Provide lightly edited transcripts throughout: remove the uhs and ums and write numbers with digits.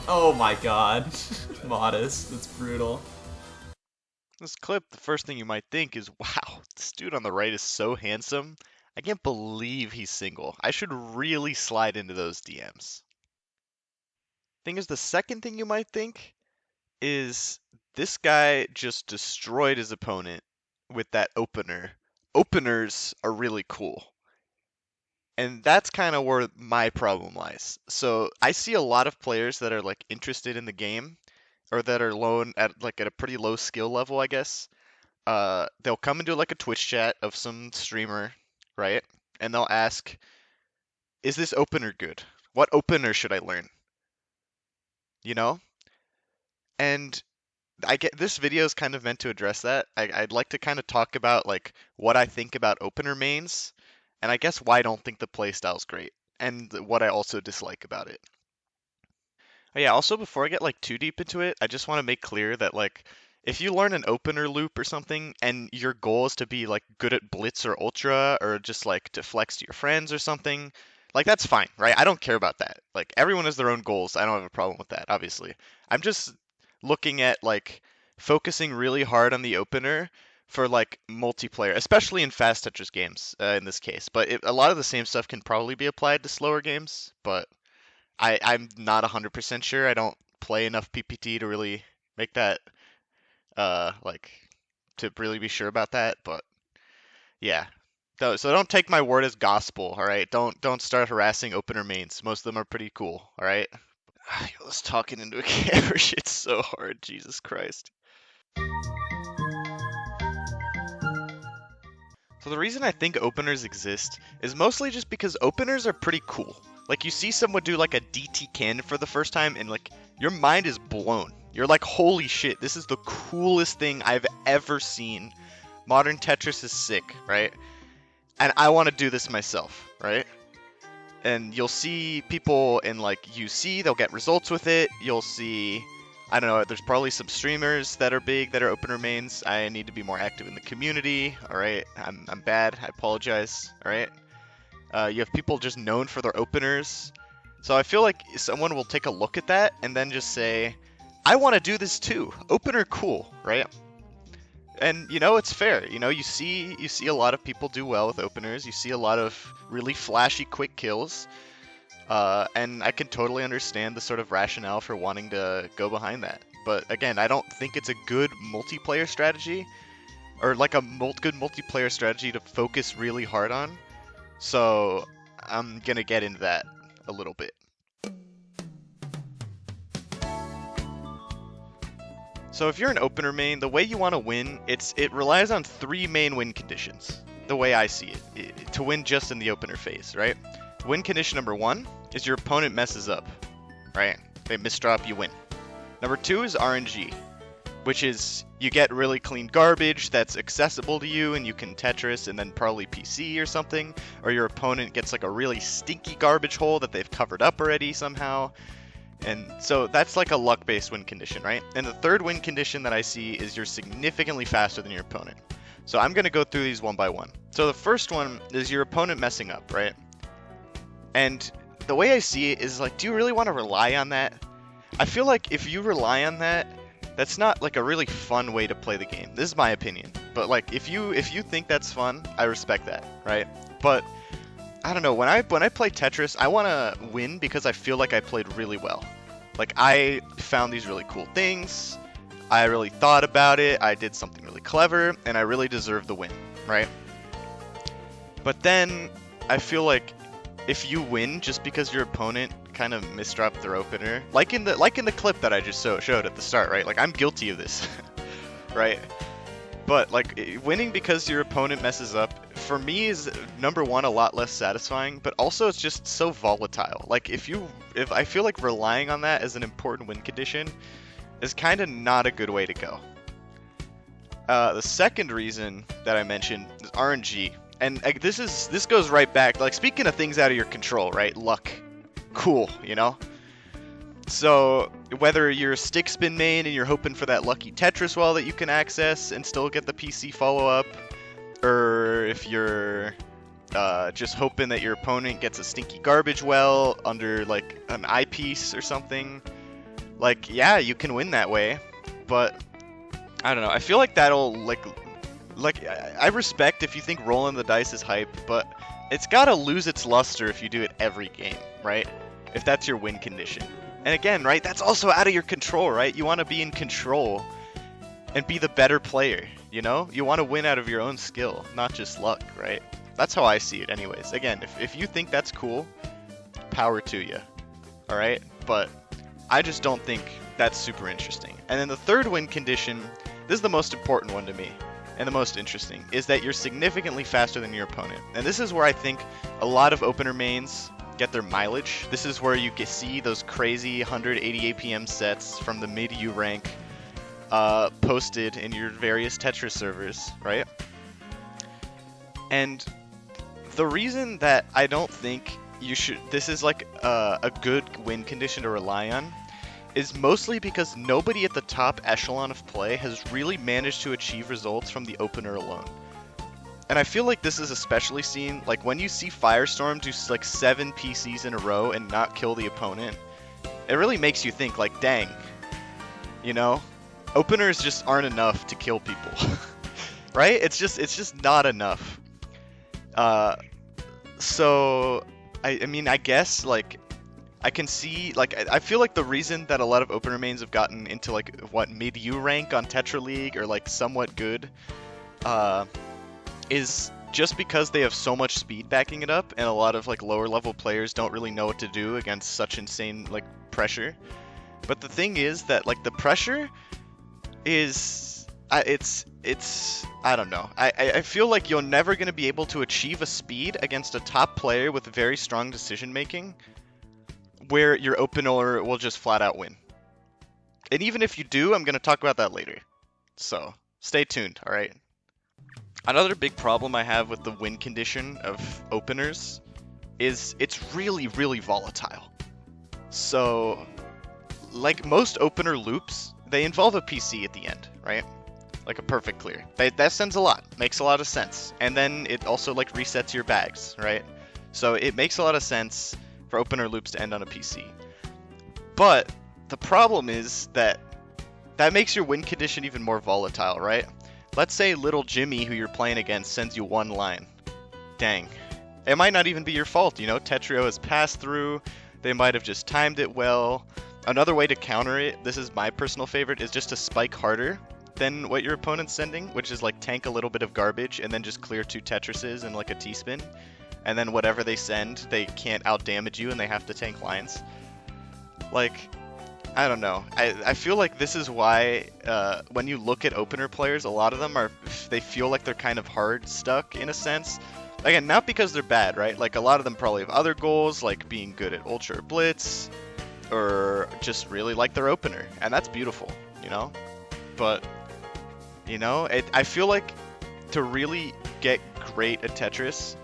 Oh my god. Modest. That's brutal. This clip, the first thing you might think is, wow, this dude on the right is so handsome. I can't believe he's single. I should really slide into those DMs. Thing is, the second thing you might think is this guy just destroyed his opponent with that opener. Openers are really cool. And that's kind of where my problem lies. So I see a lot of players that are like interested in the game or that are low at a pretty low skill level, I guess. They'll come into like a Twitch chat of some streamer, right? And they'll ask, "Is this opener good? What opener should I learn?" You know? And I get this video is kind of meant to address that. I'd like to kind of talk about like what I think about opener mains, and I guess why I don't think the playstyle's great, and what I also dislike about it. Oh, yeah, also before I get like too deep into it, I just want to make clear that like if you learn an opener loop or something and your goal is to be like good at blitz or ultra or just like to flex to your friends or something, like that's fine, right? I don't care about that. Like everyone has their own goals. I don't have a problem with that, obviously. I'm just looking at like focusing really hard on the opener for like multiplayer, especially in fast Tetris games in this case. But a lot of the same stuff can probably be applied to slower games, but I'm not 100% sure. I don't play enough PPT to really make that like to really be sure about that, but yeah. So don't take my word as gospel, all right? Don't start harassing opener mains. Most of them are pretty cool, all right? Let's talking into a camera shit's so hard, Jesus Christ. So the reason I think openers exist is mostly just because openers are pretty cool. Like you see someone do like a DT cannon for the first time and like your mind is blown. You're like, holy shit, this is the coolest thing I've ever seen. Modern Tetris is sick, right? And I want to do this myself, right? And you'll see people in like UC, they'll get results with it. You'll see, I don't know, there's probably some streamers that are big that are opener mains. I need to be more active in the community, all right? I'm bad, I apologize, all right? You have people just known for their openers. So I feel like someone will take a look at that and then just say, I want to do this too. Opener cool, right? And you know it's fair. You know you see a lot of people do well with openers. You see a lot of really flashy quick kills. And I can totally understand the sort of rationale for wanting to go behind that. But again, I don't think it's a good multiplayer strategy or like a good multiplayer strategy to focus really hard on. So I'm gonna get into that a little bit. So if you're an opener main, the way you want to win, it relies on three main win conditions. The way I see it, to win just in the opener phase, right? Win condition number one is your opponent messes up, right? They misdrop, you win. Number two is RNG, which is you get really clean garbage that's accessible to you and you can Tetris and then probably PC or something, or your opponent gets like a really stinky garbage hole that they've covered up already somehow. And so that's like a luck-based win condition, right? And the third win condition that I see is you're significantly faster than your opponent. So I'm going to go through these one by one. So the first one is your opponent messing up, right? And the way I see it is like, do you really want to rely on that? I feel like if you rely on that, that's not like a really fun way to play the game. This is my opinion. But like if you think that's fun, I respect that, right? But I don't know, when I play Tetris, I want to win because I feel like I played really well. Like I found these really cool things, I really thought about it, I did something really clever, and I really deserve the win, right? But then I feel like if you win just because your opponent kind of misdropped their opener, like in the clip that I just showed at the start, right? Like I'm guilty of this, right? But like winning because your opponent messes up, for me is number one a lot less satisfying, but also it's just so volatile. Like if I feel like relying on that as an important win condition is kind of not a good way to go. The second reason that I mentioned is RNG, and this goes right back. Like speaking of things out of your control, right? Luck, cool, you know. So whether you're a stick spin main and you're hoping for that lucky Tetris well that you can access and still get the PC follow-up, or if you're just hoping that your opponent gets a stinky garbage well under like an eyepiece or something, Like, yeah, you can win that way, but I don't know. I feel like that'll I respect if you think rolling the dice is hype, but it's gotta lose its luster if you do it every game, right? If that's your win condition. And again, right, that's also out of your control, right? You want to be in control and be the better player, you know? You want to win out of your own skill, not just luck, right? That's how I see it anyways. Again, if you think that's cool, power to you, alright? But I just don't think that's super interesting. And then the third win condition, this is the most important one to me, and the most interesting, is that you're significantly faster than your opponent. And this is where I think a lot of opener mains get their mileage. This is where you see those crazy 180 APM sets from the mid-U rank posted in your various Tetris servers, right? And the reason that I don't think this is like a good win condition to rely on is mostly because nobody at the top echelon of play has really managed to achieve results from the opener alone. And I feel like this is especially seen, like when you see Firestorm do like 7 PCs in a row and not kill the opponent, it really makes you think like, dang, you know, openers just aren't enough to kill people, right? It's just not enough. So, I mean, I guess like, I can see, like, I feel like the reason that a lot of opener mains have gotten into like, what, mid-U rank on Tetra League or like somewhat good, is just because they have so much speed backing it up, and a lot of like lower level players don't really know what to do against such insane like pressure. But the thing is that like the pressure is it's I don't know. I feel like you're never going to be able to achieve a speed against a top player with very strong decision making where your opener will just flat out win. And even if you do, I'm going to talk about that later. So stay tuned, all right? Another big problem I have with the win condition of openers is it's really, really volatile. So, like most opener loops, they involve a PC at the end, right? Like a perfect clear. That sends a lot, makes a lot of sense. And then it also like resets your bags, right? So it makes a lot of sense for opener loops to end on a PC. But the problem is that makes your win condition even more volatile, right? Let's say little Jimmy, who you're playing against, sends you one line. Dang. It might not even be your fault, you know? Tetrio has passed through. They might have just timed it well. Another way to counter it, this is my personal favorite, is just to spike harder than what your opponent's sending, which is like tank a little bit of garbage and then just clear 2 Tetrises and like a T-spin. And then whatever they send, they can't out-damage you and they have to tank lines. Like, I don't know. I feel like this is why when you look at opener players, a lot of them they feel like they're kind of hard stuck in a sense. Again, not because they're bad, right? Like a lot of them probably have other goals, like being good at Ultra or Blitz, or just really like their opener, and that's beautiful, you know? But, you know, I feel like to really get great at Tetris,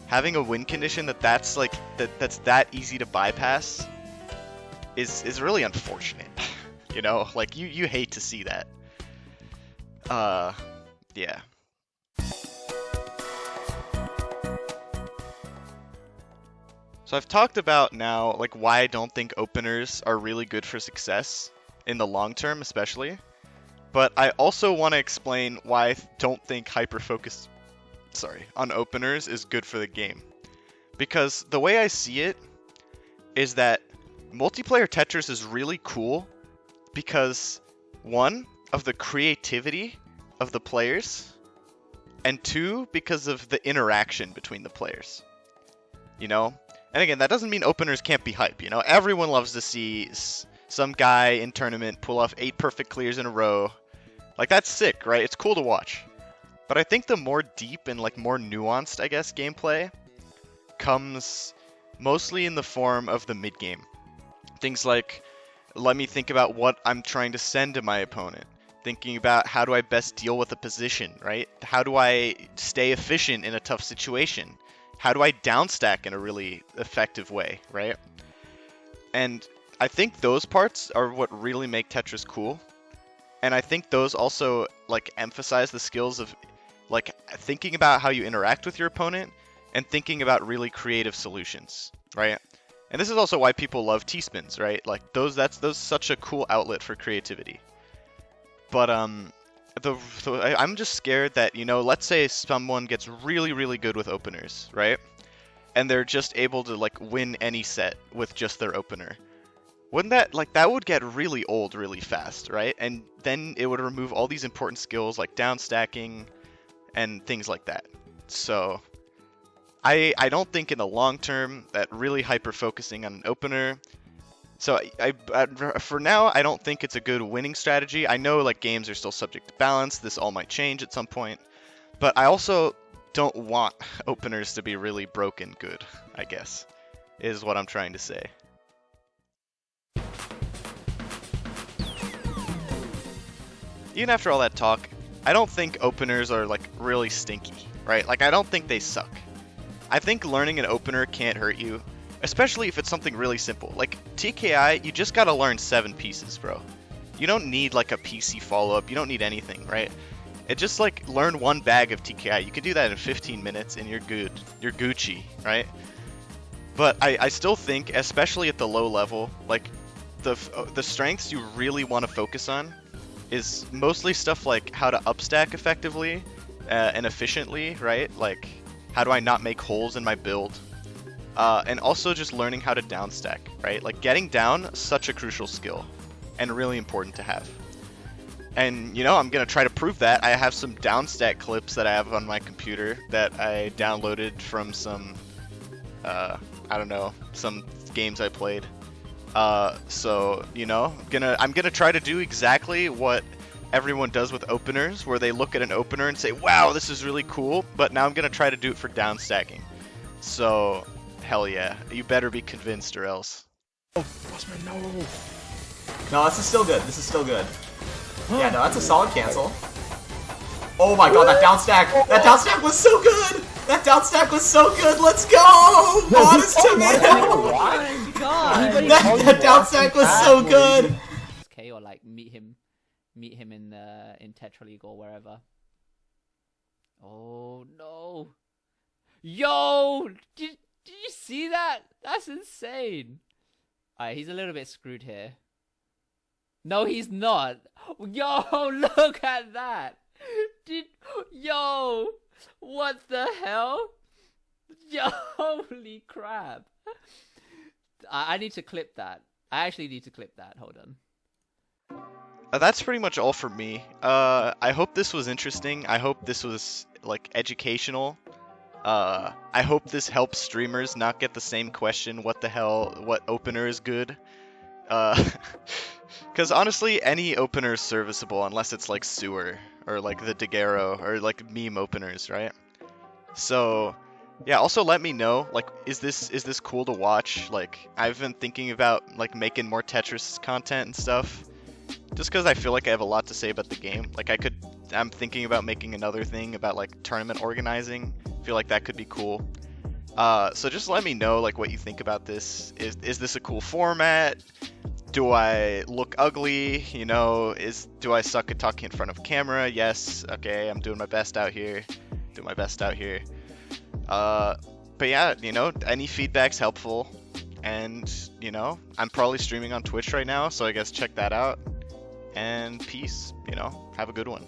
having a win condition that's that easy to bypass is really unfortunate. You know, like you hate to see that. Yeah. So I've talked about now like why I don't think openers are really good for success in the long term especially. But I also want to explain why I don't think hyper-focus on openers is good for the game. Because the way I see it is that multiplayer Tetris is really cool because, one, of the creativity of the players, and two, because of the interaction between the players. You know? And again, that doesn't mean openers can't be hype, you know? Everyone loves to see some guy in tournament pull off 8 perfect clears in a row. Like, that's sick, right? It's cool to watch. But I think the more deep and, like, more nuanced, I guess, gameplay comes mostly in the form of the mid-game. Things like, let me think about what I'm trying to send to my opponent. Thinking about how do I best deal with a position, right? How do I stay efficient in a tough situation? How do I downstack in a really effective way, right? And I think those parts are what really make Tetris cool. And I think those also, like, emphasize the skills of, like, thinking about how you interact with your opponent and thinking about really creative solutions, right? And this is also why people love T-spins, right? Like that's such a cool outlet for creativity. But I'm just scared that, you know, let's say someone gets really, really good with openers, right? And they're just able to like win any set with just their opener. Wouldn't that would get really old really fast, right? And then it would remove all these important skills like down stacking and things like that. So I don't think in the long term that really hyper focusing on an opener. So for now, I don't think it's a good winning strategy. I know like games are still subject to balance. This all might change at some point. But I also don't want openers to be really broken good, I guess, is what I'm trying to say. Even after all that talk, I don't think openers are like really stinky, right? Like I don't think they suck. I think learning an opener can't hurt you. Especially if it's something really simple. Like, TKI, you just gotta learn 7 pieces, bro. You don't need, like, a PC follow-up. You don't need anything, right? It just, like, learn 1 bag of TKI. You can do that in 15 minutes, and you're good. You're Gucci, right? But I still think, especially at the low level, like, the strengths you really want to focus on is mostly stuff like how to upstack effectively and efficiently, right? Like, how do I not make holes in my build? And also just learning how to downstack, right? Like getting down, such a crucial skill and really important to have. And, you know, I'm going to try to prove that. I have some downstack clips that I have on my computer that I downloaded from some, I don't know, some games I played. So, you know, I'm gonna try to do exactly what everyone does with openers, where they look at an opener and say, wow, this is really cool, but now I'm going to try to do it for downstacking. So... hell yeah. You better be convinced or else. Oh, Bossman, no. No, this is still good. This is still good. Yeah, no, that's a solid cancel. Oh my god, that downstack. That downstack was so good. That downstack was so good. Let's go. Modest to me. Oh my god. That downstack was so good. Okay, or like meet him in Tetra League or wherever. Oh no. Yo, did you see that? That's insane. Alright, he's a little bit screwed here. No, he's not. Yo, look at that. Yo, what the hell? Yo, holy crap. I need to clip that. I actually need to clip that. Hold on. That's pretty much all for me. I hope this was interesting. I hope this was, like, educational. I hope this helps streamers not get the same question, what the hell, what opener is good? Because honestly, any opener is serviceable unless it's like Sewer, or like the Daguerreau, or like meme openers, right? So, yeah, also let me know, like, is this cool to watch? Like, I've been thinking about, like, making more Tetris content and stuff. Just because I feel like I have a lot to say about the game. Like, I'm thinking about making another thing about, like, tournament organizing. I feel like that could be cool. So just let me know, like, what you think about this. Is this a cool format? Do I look ugly? You know, do I suck at talking in front of camera? Yes. Okay, I'm doing my best out here. But yeah, you know, any feedback's helpful. And, you know, I'm probably streaming on Twitch right now, so I guess check that out. And peace, you know, have a good one.